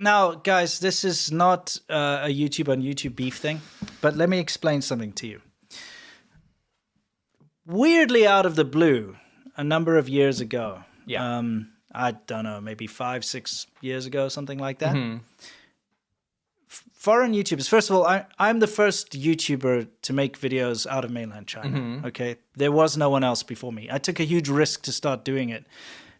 Now, guys, this is not a YouTube on YouTube beef thing, but let me explain something to you. Weirdly out of the blue, a number of years ago, I don't know, maybe 5-6 years ago, something like that. Foreign YouTubers, first of all, I'm the first YouTuber to make videos out of mainland China, okay? There was no one else before me. I took a huge risk to start doing it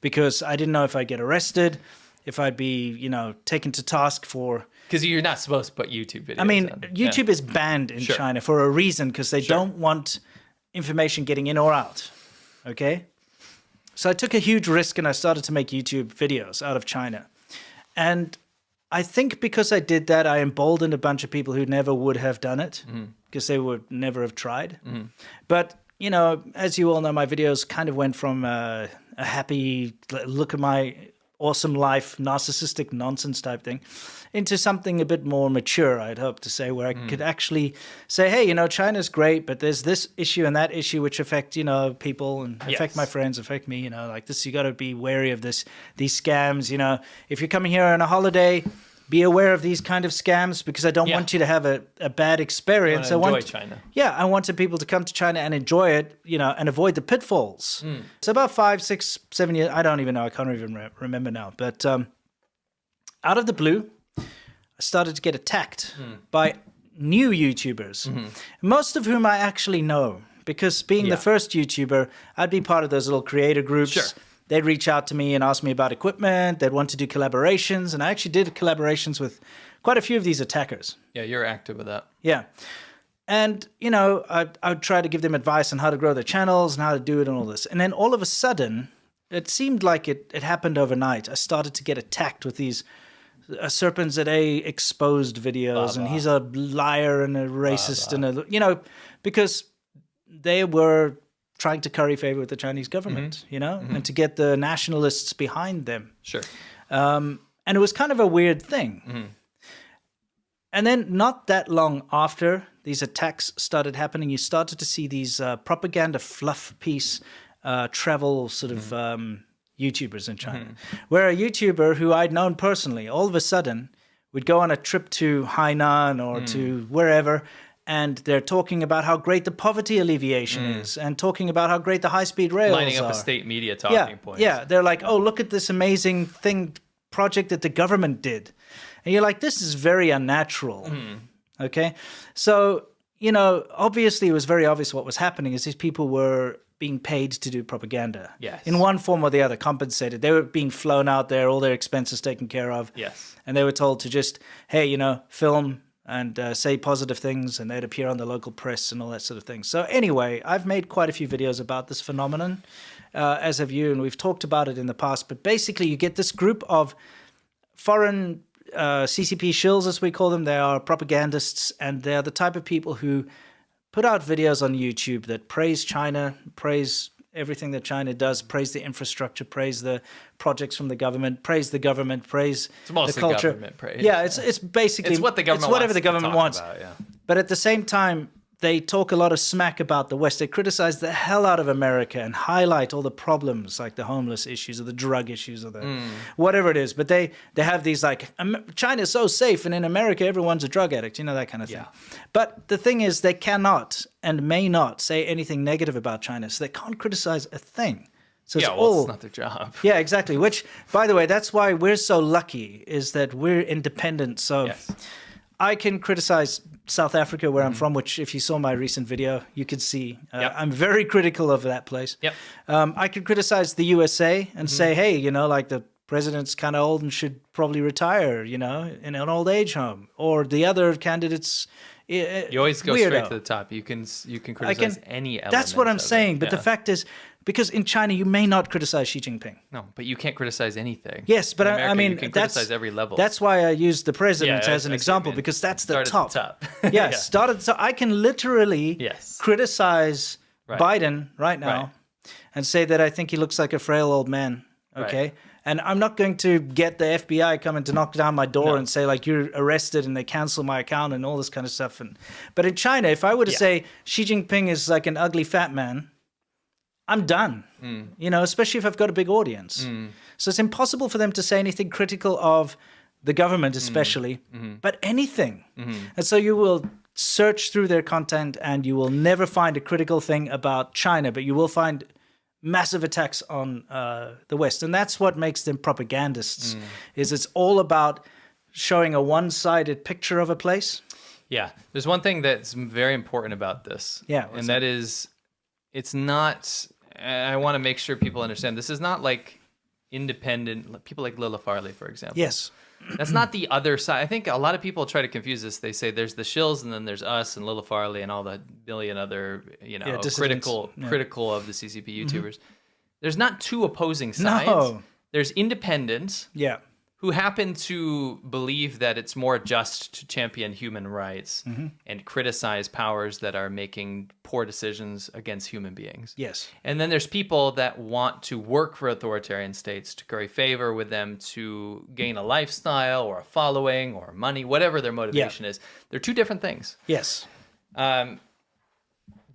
because I didn't know if I'd get arrested, if I'd be, taken to task for... Because you're not supposed to put YouTube videos. I mean, YouTube is banned in China for a reason because they don't want information getting in or out, okay? So I took a huge risk and I started to make YouTube videos out of China. And I think because I did that, I emboldened a bunch of people who never would have done it because they would never have tried. But, as you all know, my videos kind of went from a happy, look at my awesome life, narcissistic nonsense type thing into something a bit more mature, I'd hope to say, where I could actually say, hey, China's great, but there's this issue and that issue which affect, people and affect my friends, affect me, like this, you got to be wary of these scams, if you're coming here on a holiday, be aware of these kind of scams because I don't want you to have a bad experience. I want China. Yeah, I wanted people to come to China and enjoy it, and avoid the pitfalls. So about 5, 6, 7 years, I don't even know, I can't even remember now. But out of the blue, I started to get attacked by new YouTubers, most of whom I actually know because being the first YouTuber, I'd be part of those little creator groups. Sure. They'd reach out to me and ask me about equipment. They'd want to do collaborations. And I actually did collaborations with quite a few of these attackers. Yeah, you're active with that. Yeah. And, I would try to give them advice on how to grow their channels and how to do it and all this. And then all of a sudden, it seemed like it happened overnight. I started to get attacked with these Serpents at A exposed videos. And he's a liar and a racist and because they were trying to curry favor with the Chinese government, and to get the nationalists behind them. Sure. And it was kind of a weird thing. And then not that long after these attacks started happening, you started to see these propaganda fluff piece travel sort of YouTubers in China, where a YouTuber who I'd known personally, all of a sudden would go on a trip to Hainan or to wherever, and they're talking about how great the poverty alleviation is and talking about how great the high-speed rails are. Lining up a state media talking point. Yeah, they're like, oh, look at this amazing project that the government did. And you're like, this is very unnatural. Okay? So, obviously it was very obvious what was happening is these people were being paid to do propaganda. Yes. In one form or the other, compensated. They were being flown out there, all their expenses taken care of. Yes. And they were told to just, hey, film and say positive things, and they'd appear on the local press and all that sort of thing. So anyway, I've made quite a few videos about this phenomenon, as have you, and we've talked about it in the past. But basically, you get this group of foreign CCP shills, as we call them. They are propagandists, and they're the type of people who put out videos on YouTube that praise China, praise everything that China does, praise the infrastructure, praise the projects from the government, praise the culture. Government praise. Yeah, it's basically it's what the government it's whatever wants the government wants. About, yeah. But at the same time, they talk a lot of smack about the West. They criticize the hell out of America and highlight all the problems, like the homeless issues or the drug issues or the whatever it is. But they have these like, China's so safe, and in America everyone's a drug addict, that kind of thing. Yeah. But the thing is, they cannot and may not say anything negative about China, so they can't criticize a thing. So it's not their job. Yeah, exactly. Which, by the way, that's why we're so lucky, is that we're independent. So I can criticize South Africa, where I'm from, which if you saw my recent video, you could see I'm very critical of that place. Yep. I could criticize the USA and say, hey, like the president's kind of old and should probably retire, in an old age home. Or the other candidates. You always go straight to the top. You can criticize any element. That's what I'm saying. But the fact is, because in China, you may not criticize Xi Jinping. No, but you can't criticize anything. Yes, but America, I mean, you can criticize every level. That's why I used the president as an example, because that's the top. Start at the top. Start at the top. I can literally criticize Biden right now and say that I think he looks like a frail old man. Okay. Right. And I'm not going to get the FBI coming to knock down my door and say, like, you're arrested and they cancel my account and all this kind of stuff. But in China, if I were to say Xi Jinping is like an ugly fat man, I'm done, especially if I've got a big audience. So it's impossible for them to say anything critical of the government especially, but anything. And so you will search through their content and you will never find a critical thing about China, but you will find massive attacks on the West. And that's what makes them propagandists, is it's all about showing a one-sided picture of a place. Yeah. There's one thing that's very important about this. Yeah. And that is, it's not, I want to make sure people understand, this is not like independent, people like Lila Farley, for example. Yes. That's not the other side. I think a lot of people try to confuse this. They say there's the Shills and then there's us and Lila Farley and all the billion other, critical of the CCP YouTubers. There's not two opposing sides. No. There's independents. Yeah. Who happen to believe that it's more just to champion human rights and criticize powers that are making poor decisions against human beings. Yes. And then there's people that want to work for authoritarian states to curry favor with them to gain a lifestyle or a following or money, whatever their motivation is. They're two different things. Yes.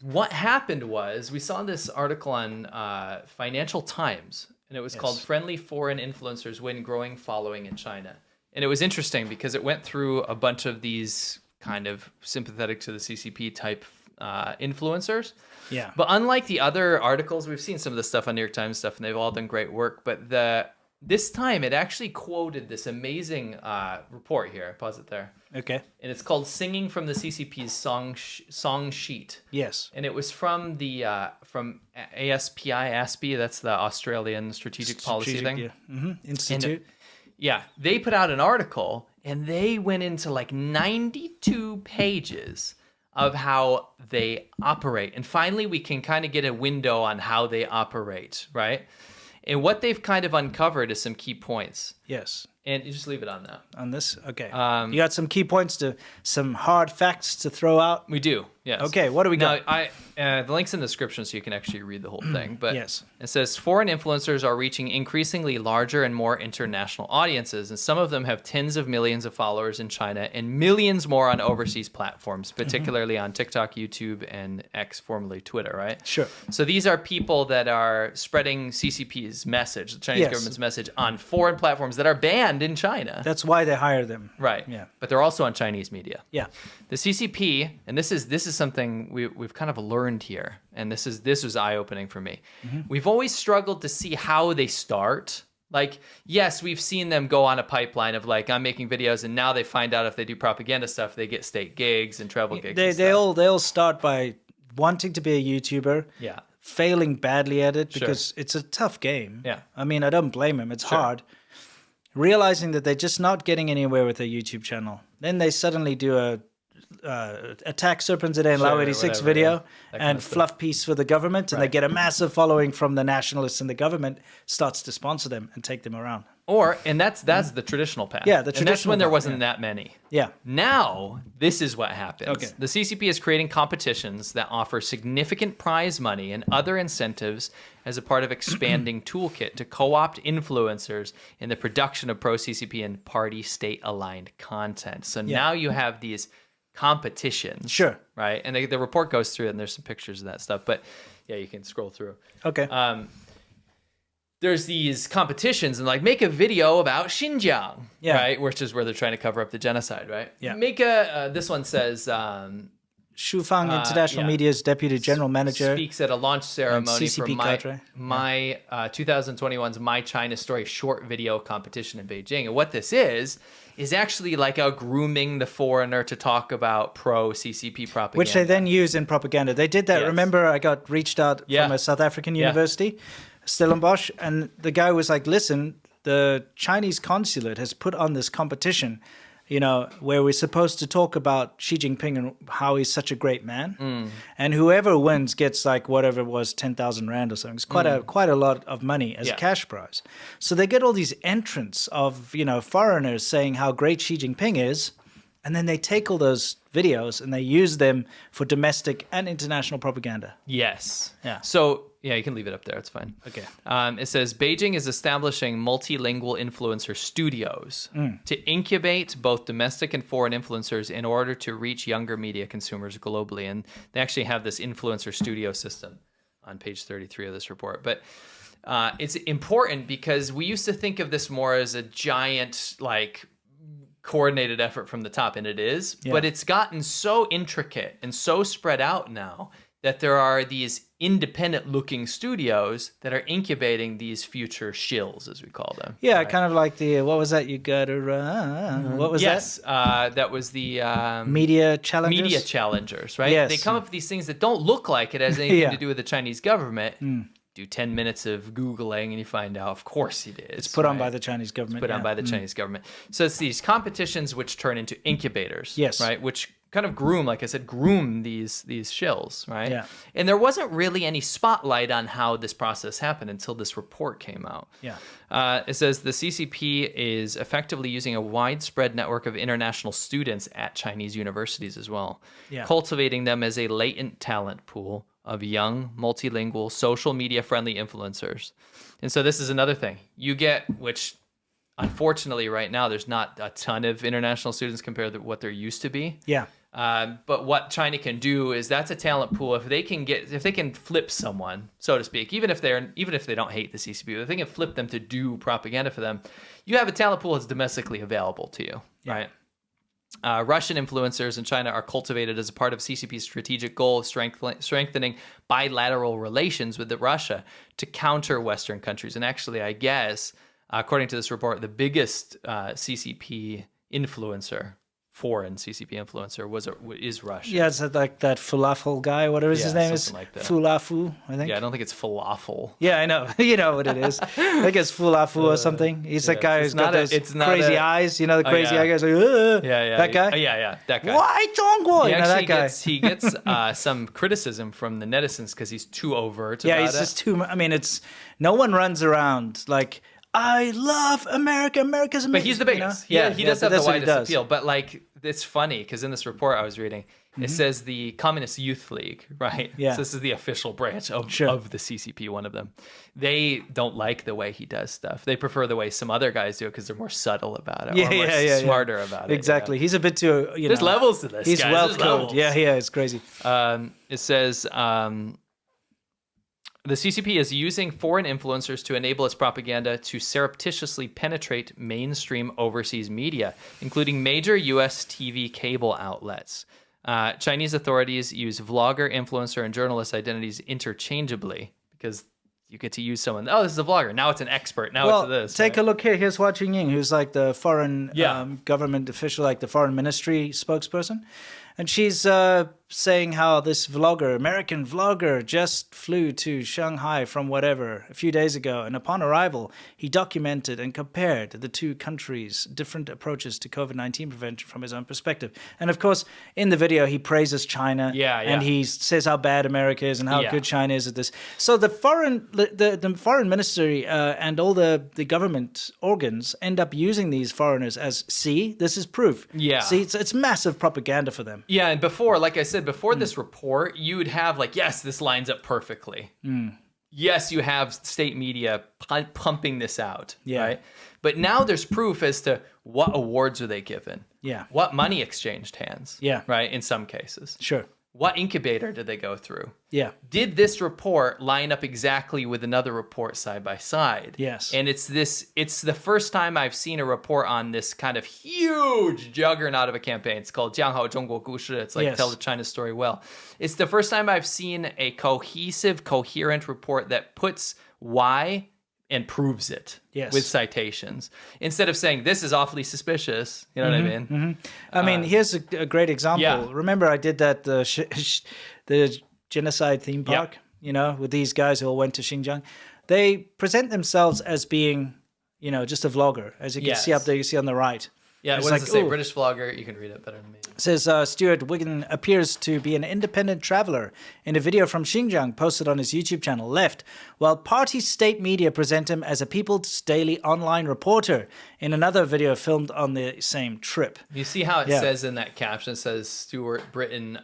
What happened was we saw this article on Financial Times. And it was called Friendly Foreign Influencers Win Growing Following in China. And it was interesting because it went through a bunch of these kind of sympathetic to the CCP type influencers. Yeah. But unlike the other articles, we've seen some of the stuff on New York Times stuff, and they've all done great work. But this time it actually quoted this amazing report here. Pause it there. Okay. And it's called Singing from the CCP's Song Sheet. Yes. And it was from the ASPI, that's the Australian Strategic Policy thing. Yeah. Institute. And, they put out an article, and they went into like 92 pages of how they operate. And finally, we can kind of get a window on how they operate, right? And what they've kind of uncovered is some key points. Yes. And you just leave it on that. On this? Okay. You got some key points some hard facts to throw out? We do, yes. Okay, what do we got? The link's in the description so you can actually read the whole thing. But yes. It says, foreign influencers are reaching increasingly larger and more international audiences, and some of them have tens of millions of followers in China and millions more on overseas platforms, particularly on TikTok, YouTube, and X, formerly Twitter, right? Sure. So these are people that are spreading CCP's message, the Chinese government's message, on foreign platforms that are banned in China. That's why they hire them. Right. Yeah. But they're also on Chinese media. Yeah. The CCP, and this is something we've kind of learned here, and this was eye-opening for me. We've always struggled to see how they start. Like, yes, we've seen them go on a pipeline of like, I'm making videos, and now they find out if they do propaganda stuff, they get state gigs and travel gigs. They all start by wanting to be a YouTuber. Yeah. Failing badly at it because it's a tough game. Yeah. I mean, I don't blame them. It's hard. Realizing that they're just not getting anywhere with their YouTube channel. Then they suddenly do a attack Serpents Today and Lao 86 video and fluff piece for the government, and they get a massive following from the nationalists, and the government starts to sponsor them and take them around. And that's the traditional path. Yeah, the traditional. And that's when there wasn't that many. Yeah. Now, this is what happens. Okay. The CCP is creating competitions that offer significant prize money and other incentives as a part of expanding toolkit to co-opt influencers in the production of pro-CCP and party state-aligned content. So now you have these competitions. Sure. Right? And the report goes through it, and there's some pictures of that stuff. But yeah, you can scroll through. Okay. There's these competitions and like make a video about Xinjiang, right? Which is where they're trying to cover up the genocide, right? Yeah. Make this one says, Shu Fang, International Media's Deputy General Manager, speaks at a launch ceremony for CCP my 2021's My China Story short video competition in Beijing. And what this is actually like a grooming the foreigner to talk about pro-CCP propaganda. Which they then use in propaganda. They did that. Yes. Remember, I got reached out from a South African university, Stellenbosch, and the guy was like, listen, the Chinese consulate has put on this competition, where we're supposed to talk about Xi Jinping and how he's such a great man. And whoever wins gets like whatever it was, 10,000 Rand or something. It's quite a lot of money as a cash prize. So they get all these entrants of, foreigners saying how great Xi Jinping is. And then they take all those videos and they use them for domestic and international propaganda. Yes. Yeah. So, yeah, you can leave it up there. It's fine. Okay. It says, Beijing is establishing multilingual influencer studios to incubate both domestic and foreign influencers in order to reach younger media consumers globally. And they actually have this influencer studio system on page 33 of this report. But it's important because we used to think of this more as a giant, like, coordinated effort from the top, and it is, but it's gotten so intricate and so spread out now that there are these independent-looking studios that are incubating these future shills, as we call them. Yeah, right? Kind of like the, what was that? You gotta run. What was that? Yes, that was the... Media challengers? Media challengers, right? Yes. They come up with these things that don't look like it has anything to do with the Chinese government. Do 10 minutes of Googling and you find out, of course it is. It's put on by the Chinese government. It's put on by the Chinese government. So it's these competitions which turn into incubators, right? Which kind of groom, like I said, these shills, right? Yeah. And there wasn't really any spotlight on how this process happened until this report came out. Yeah. It says the CCP is effectively using a widespread network of international students at Chinese universities as well, cultivating them as a latent talent pool of young, multilingual, social media-friendly influencers. And so this is another thing. You get, which unfortunately right now there's not a ton of international students compared to what there used to be. Yeah. But what China can do is that's a talent pool. If they can flip someone, so to speak, even if they don't hate the CCP, if they can flip them to do propaganda for them, you have a talent pool that's domestically available to you, right? Russian influencers in China are cultivated as a part of CCP's strategic goal of strengthening bilateral relations with Russia to counter Western countries. And actually, I guess, according to this report, the biggest CCP influencer, foreign CCP influencer, is Russia. Yeah, it's like that falafel guy, whatever his name is. Like that. Fulafu, I think. Yeah, I don't think it's falafel. Yeah, I know. You know what it is. I think it's Fulafu or something. He's that guy who's got those crazy eyes. You know, the crazy eye guys. Like, that guy? That guy. Why Zhongguo? You know, that guy. He gets some criticism from the netizens because he's too overt about it. He's just too... I mean, no one runs around like... I love America. America's amazing. But he's the biggest. You know? He does have the widest appeal. But like, it's funny because in this report I was reading, it says the Communist Youth League, right? Yeah. So this is the official branch of the CCP, one of them. They don't like the way he does stuff. They prefer the way some other guys do it because they're more subtle about it, smarter about it. Exactly. He's a bit too, There's levels to this, He's guys. well coded. Yeah, it's crazy. It says... the CCP is using foreign influencers to enable its propaganda to surreptitiously penetrate mainstream overseas media, including major U.S. TV cable outlets. Chinese authorities use vlogger, influencer, and journalist identities interchangeably because you get to use someone. Oh, this is a vlogger. Now it's an expert. Now it's this. Take a look here. Here's Hua Chunying, who's like the foreign government official, like the foreign ministry spokesperson. And she's saying how this American vlogger, just flew to Shanghai from whatever a few days ago. And upon arrival, he documented and compared the two countries' different approaches to COVID-19 prevention from his own perspective. And of course, in the video, he praises China. And he says how bad America is and how good China is at this. So the foreign ministry and all the government organs end up using these foreigners as, see, this is proof. See, it's massive propaganda for them. Yeah, and before, like I said, before this report, you would have like, yes, this lines up perfectly. Yes, you have state media pumping this out, right? But now there's proof as to what awards are they given? What money exchanged hands? Right, in some cases. Sure. What incubator did they go through? Did this report line up exactly with another report side by side? Yes. And it's the first time I've seen a report on this kind of huge juggernaut of a campaign. It's called 讲好中国故事. It's like tell the China story well. It's the first time I've seen a cohesive, coherent report that puts why and proves it with citations instead of saying this is awfully suspicious. You know what I mean? I mean, here's a great example. Remember, I did that the genocide theme park. You know, with these guys who all went to Xinjiang. They present themselves as being, just a vlogger, as you can see up there. You see on the right. Yeah, what does it say? British vlogger. You can read it better than me. It says, Stuart Wiggin appears to be an independent traveler in a video from Xinjiang posted on his YouTube channel, Left, while party state media present him as a People's Daily online reporter in another video filmed on the same trip. You see how it says in that caption, it says Stuart Britain,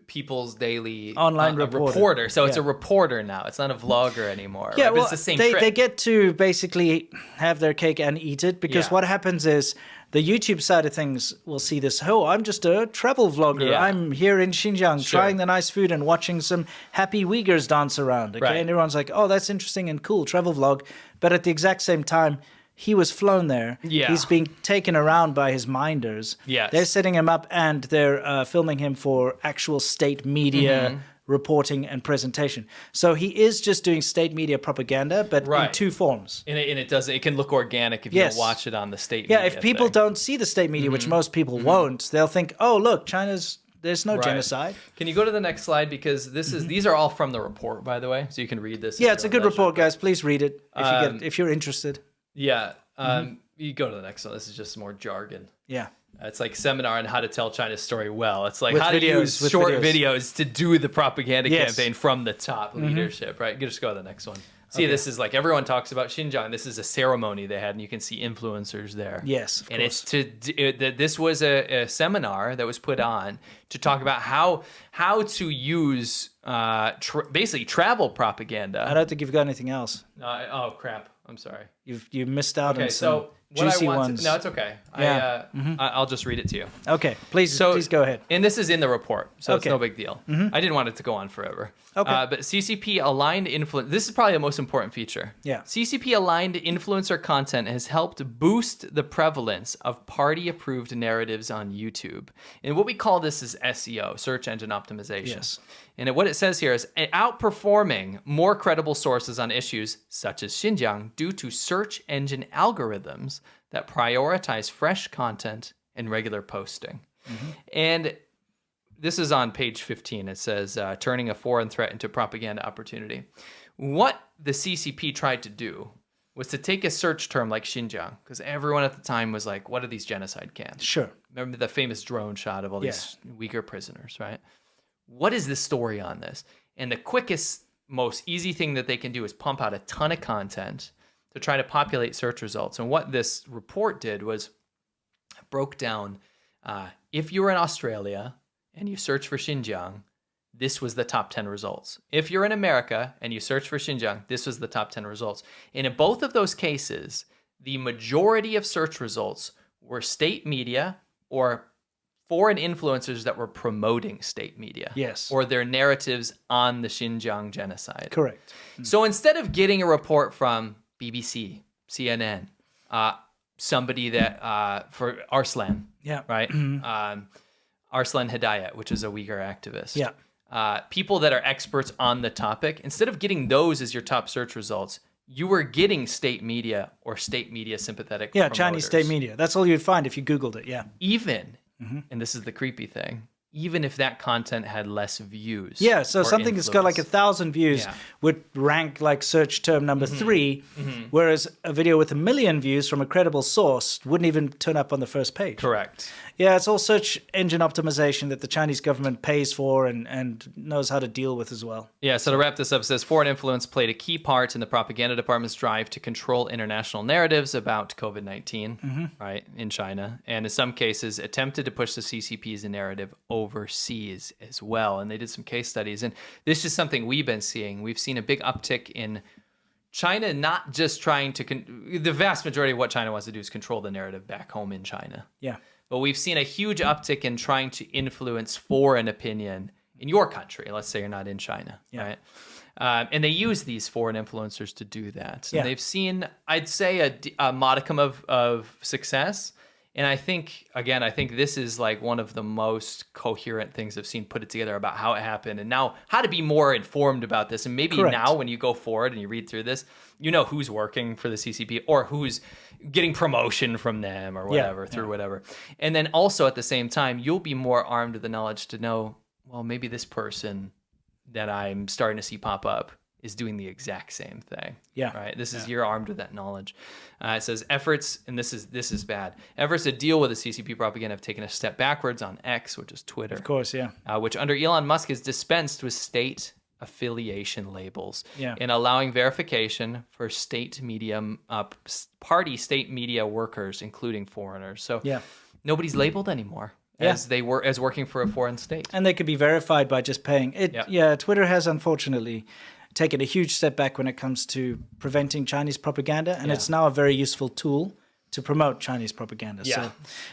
People's Daily online reporter. So it's a reporter now. It's not a vlogger anymore. Yeah, right? well, it's the same they get to basically have their cake and eat it because what happens is the YouTube side of things will see this, I'm just a travel vlogger. I'm here in Xinjiang trying the nice food and watching some happy Uyghurs dance around. Okay, and everyone's like, oh, that's interesting and cool, travel vlog. But at the exact same time, he was flown there. Yeah. He's being taken around by his minders. Yes. They're setting him up and they're filming him for actual state media reporting and presentation. So he is just doing state media propaganda, but in two forms. And it can look organic if you don't watch it on the state media. media. Yeah, if people don't see the state media, which most people won't, they'll think, oh, look, there's no genocide. Can you go to the next slide? Because these are all from the report, by the way, so you can read this. Yeah, it's a good report, guys. Please read it if you're interested. Yeah. You go to the next one. This is just more jargon. Yeah. It's like seminar on how to tell China's story well. It's like with how videos, to use short videos to do the propaganda campaign from the top leadership, right? You just go to the next one. See, this is like everyone talks about Xinjiang. This is a ceremony they had, and you can see influencers there. Yes, of course. This was a seminar that was put on to talk about how to use basically travel propaganda. I don't think you've got anything else. Oh crap! I'm sorry. You missed out on some so juicy ones. No, it's okay. Yeah. I'll just read it to you. Okay, please go ahead. And this is in the report, so it's no big deal. I didn't want it to go on forever. Okay. But CCP aligned influence. This is probably the most important feature. Yeah. CCP aligned influencer content has helped boost the prevalence of party-approved narratives on YouTube. And what we call this is SEO, search engine optimization. Yes. And what it says here is outperforming more credible sources on issues such as Xinjiang due to search engine algorithms that prioritize fresh content and regular posting. And this is on page 15. It says, turning a foreign threat into propaganda opportunity. What the CCP tried to do was to take a search term like Xinjiang, because everyone at the time was like, what are these genocide camps? Sure. Remember the famous drone shot of all these Uyghur prisoners, right? What is the story on this? And the quickest, most easy thing that they can do is pump out a ton of content to try to populate search results. And what this report did was broke down, if you were in Australia and you search for Xinjiang, this was the top 10 results. If you're in America and you search for Xinjiang, this was the top 10 results. And in both of those cases, the majority of search results were state media or foreign influencers that were promoting state media. Yes. Or their narratives on the Xinjiang genocide. Correct. So instead of getting a report from BBC, CNN, somebody that, for Arslan, right? Arslan Hidayat, which is a Uyghur activist. Yeah. People that are experts on the topic, instead of getting those as your top search results, you were getting state media or state media sympathetic promoters. Chinese state media. That's all you'd find if you Googled it, Even, and this is the creepy thing, even if that content had less views. Yeah, so something that's got like 1,000 views would rank like search term number 3, whereas a video with 1 million views from a credible source wouldn't even turn up on the first page. Correct. Yeah, it's all search engine optimization that the Chinese government pays for and knows how to deal with as well. Yeah, so to wrap this up, it says foreign influence played a key part in the propaganda department's drive to control international narratives about COVID-19, right, in China, and in some cases attempted to push the CCP's narrative overseas as well. And they did some case studies, and this is something we've been seeing. We've seen a big uptick in China not just trying to... the vast majority of what China wants to do is control the narrative back home in China. Yeah. But we've seen a huge uptick in trying to influence foreign opinion in your country. Let's say you're not in China, right? And they use these foreign influencers to do that. And they've seen, I'd say, a modicum of success. And I think this is like one of the most coherent things I've seen put it together about how it happened and now how to be more informed about this. And maybe now when you go forward and you read through this, you know who's working for the CCP or who's getting promotion from them or whatever, through whatever. And then also at the same time, you'll be more armed with the knowledge to know, well, maybe this person that I'm starting to see pop up is doing the exact same thing. Yeah. Right. This is, you're armed with that knowledge. It says efforts, and this is bad. Efforts to deal with the CCP propaganda have taken a step backwards on X, which is Twitter. Of course, which under Elon Musk is dispensed with state affiliation labels and allowing verification for state media, party state media workers, including foreigners. So nobody's labeled anymore. As they were as working for a foreign state, and they could be verified by just paying it. Yeah, Twitter has unfortunately taken a huge step back when it comes to preventing Chinese propaganda, and it's now a very useful tool to promote Chinese propaganda. So,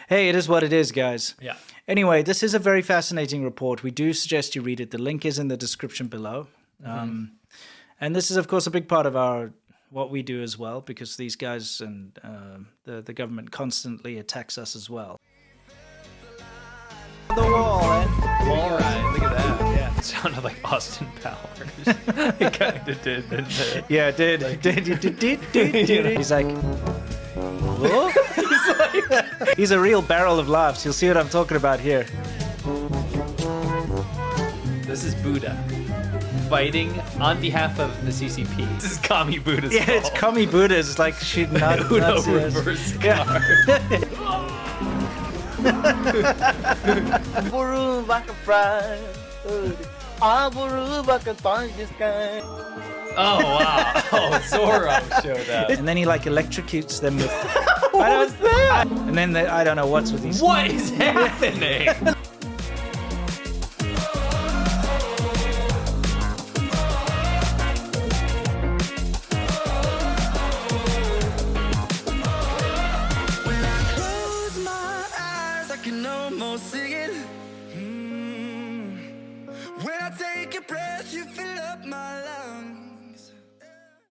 hey, it is what it is, guys. Yeah. Anyway, this is a very fascinating report. We do suggest you read it. The link is in the description below. And this is, of course, a big part of our what we do as well, because these guys and the government constantly attacks us as well. The wall, All right, look at that. Yeah, it sounded like Austin Powers. It kind of did, didn't it? Yeah, it did. He's like, whoa? He's a real barrel of laughs. You'll see what I'm talking about here. This is Buddha fighting on behalf of the CCP. This is Kami Buddha's Yeah, it's Kami Buddha. It's like shooting out. Uno reverse card. Oh wow! Oh, Zorro showed up. And then he like electrocutes them with. What was that? And then I don't know what's with these. What is happening? When I take a breath, you fill up my life.